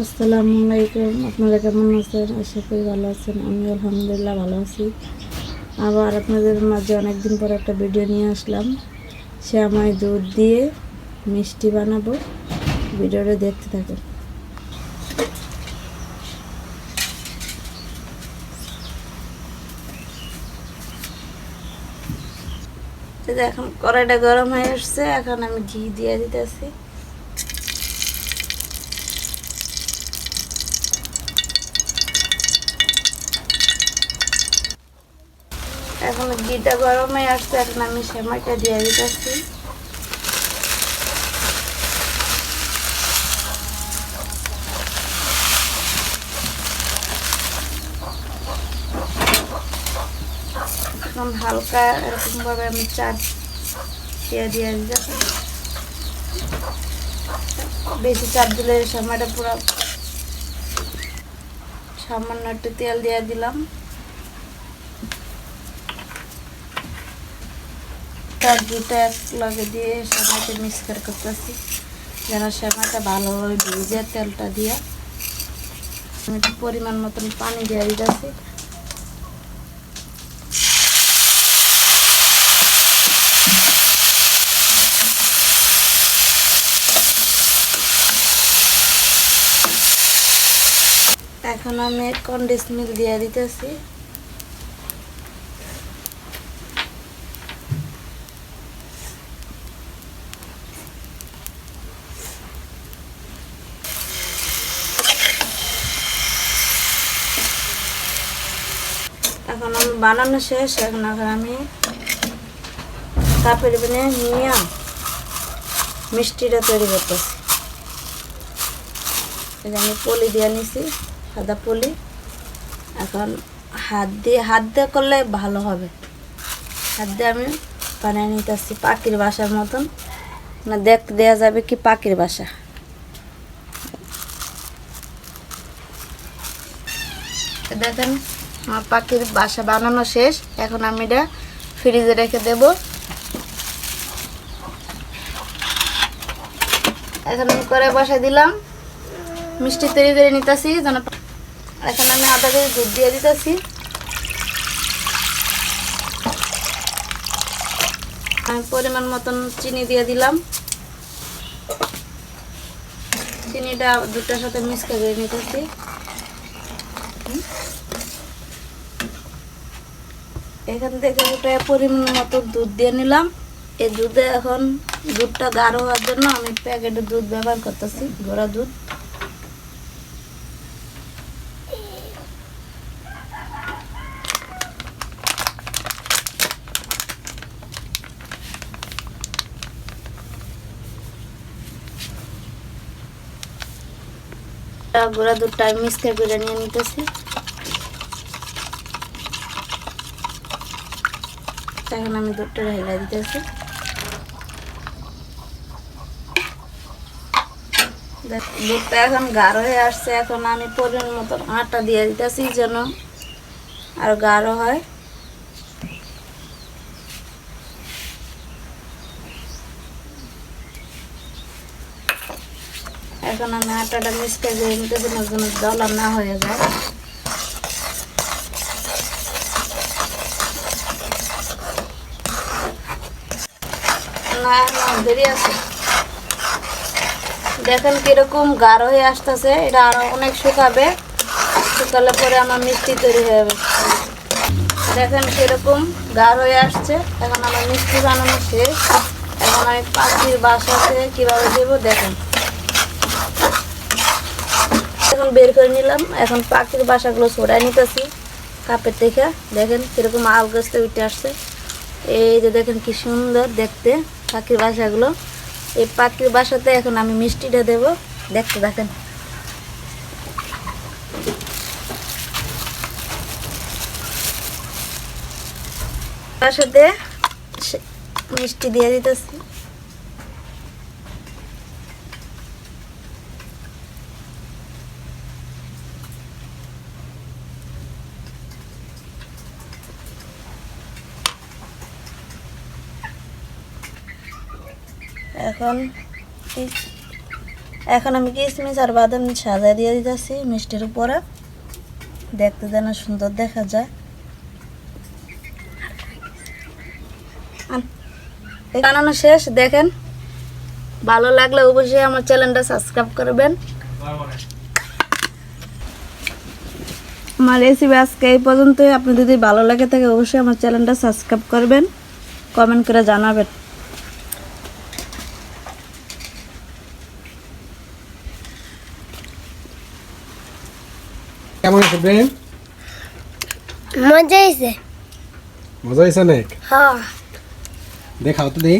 আসসালামু আলাইকুম। আপনারা কেমন আছেন? আশা করি ভালো আছেন। আমি আলহামদুলিল্লাহ ভালো আছি। আবার আপনাদের মাঝে অনেকদিন পর একটা ভিডিও নিয়ে আসলাম। শ্যামাই দুধ দিয়ে মিষ্টি বানাবো, ভিডিওটা দেখতে থাকুন। এখন কড়াইটা গরম হয়ে আসছে, এখন আমি ঘি দিয়ে দিতেছি। এখন ঘিটা গরম হয়ে আসছে, এখন আমি সেমাইটা দিয়ে দিতেছি। এখন হালকা এরকমভাবে আমি চাট দিয়ে দিতেছি। বেশি চাপ দিলে সেমাইটা পুরো। সামান্য একটু তেল দিয়ে দিলাম, তার দুটো এক লগে দিয়ে সেমাইটা মিক্স করতেছি যেন সেমাইটা ভালোভাবে ভিজে। তেলটা দিয়ে আমি একটু পরিমাণ মতন পানি দিয়ে দিতেছি। এখন আমি কনডেন্স মিল্ক দিয়ে দিতেছি। এখন আমি বানানো শেষ। এখন আমি কাপের নিয়ে মিষ্টিটা তৈরি করতেছি। আমি পলি দিয়ে নিছি, সাদা পলি। এখন হাত দিয়ে করলে ভালো হবে। হাত দিয়ে আমি বানিয়ে নিতেছি পাখির বাসার মতন, না দেখতে দেওয়া যাবে কি পাখির বাসা। দেখেন আমার পাখির বাসা বানানো শেষ। এখন আমি এটা ফ্রিজে রেখে দেব। এখন আমি করে বসে দিলাম, মিষ্টি তৈরি করে নিতেছি যেন। এখন আমি আধা কেজি দুধ দিয়ে দিতেছি। আমি পরিমাণ মতন চিনি দিয়ে দিলাম। চিনিটা দুধটার সাথে মিক্স করে নিতেছি। এখান থেকে ওটা পরিমাণ মতো দুধ দিয়ে নিলাম। এই দুধে এখন দুধটা গাঢ় হওয়ার জন্য আমি প্যাকেটের দুধ ব্যবহার করতেছি, গুঁড়া দুধ। গুঁড়া দুধটা আমি মিক্স করে নিয়ে নিতেছি। এখন আমি দুধটা ঢেলে দিতেছি। দুধটা এখন গাঢ় হয়ে আসছে। এখন আমি পরিমাণ মতন আটা দিয়ে দিতেছি যেন আর গাঢ় হয়। এখন আমি আটাটা মিক্স করে নিতেছি যেন দলা না হয়ে যায়। না দেরি আছে। দেখেন কিরকম গাঢ় হয়ে আসতেছে। এটা আরো অনেক শুকাবে, শুকালে পরে আমার মিষ্টি তৈরি হয়ে যাবে। দেখেন কিরকম গাঢ় হয়ে আসছে। এখন আমার মিষ্টি বানানো শেষ। এখন আমি পাখির বাসাতে কিভাবে দেবো দেখেন। এখন বের করে নিলাম। এখন পাখির বাসাগুলো ছড়াই নিতেছি কাপের থেকে। দেখেন কিরকম আল গাছতে উঠে আসছে। এই যে দেখেন কি সুন্দর দেখতে পাখির বাসাগুলো। এই পাখির বাসাতে এখন আমি মিষ্টিটা দেব, দেখতে দেখেন। বাসাতে মিষ্টি দিয়ে দিতেছি। এখন এখন আমি কিশমিশ আর বাদাম সাজায় দিয়ে দিতেছি মিষ্টির উপরে, দেখতে যেন সুন্দর দেখা যায়। বানানো শেষ, দেখেন। ভালো লাগলে অবশ্যই আমার চ্যানেলটা সাবস্ক্রাইব করবেন। আমার রেসিপি আজকে এই পর্যন্তই। আপনি যদি ভালো লাগে থাকে অবশ্যই আমার চ্যানেলটা সাবস্ক্রাইব করবেন, কমেন্ট করে জানাবেন। কেমন আছে ব্রেন? মজা হয়েছে। মজা হয়েছে অনেক। হ্যাঁ দেখাও তো দেখি।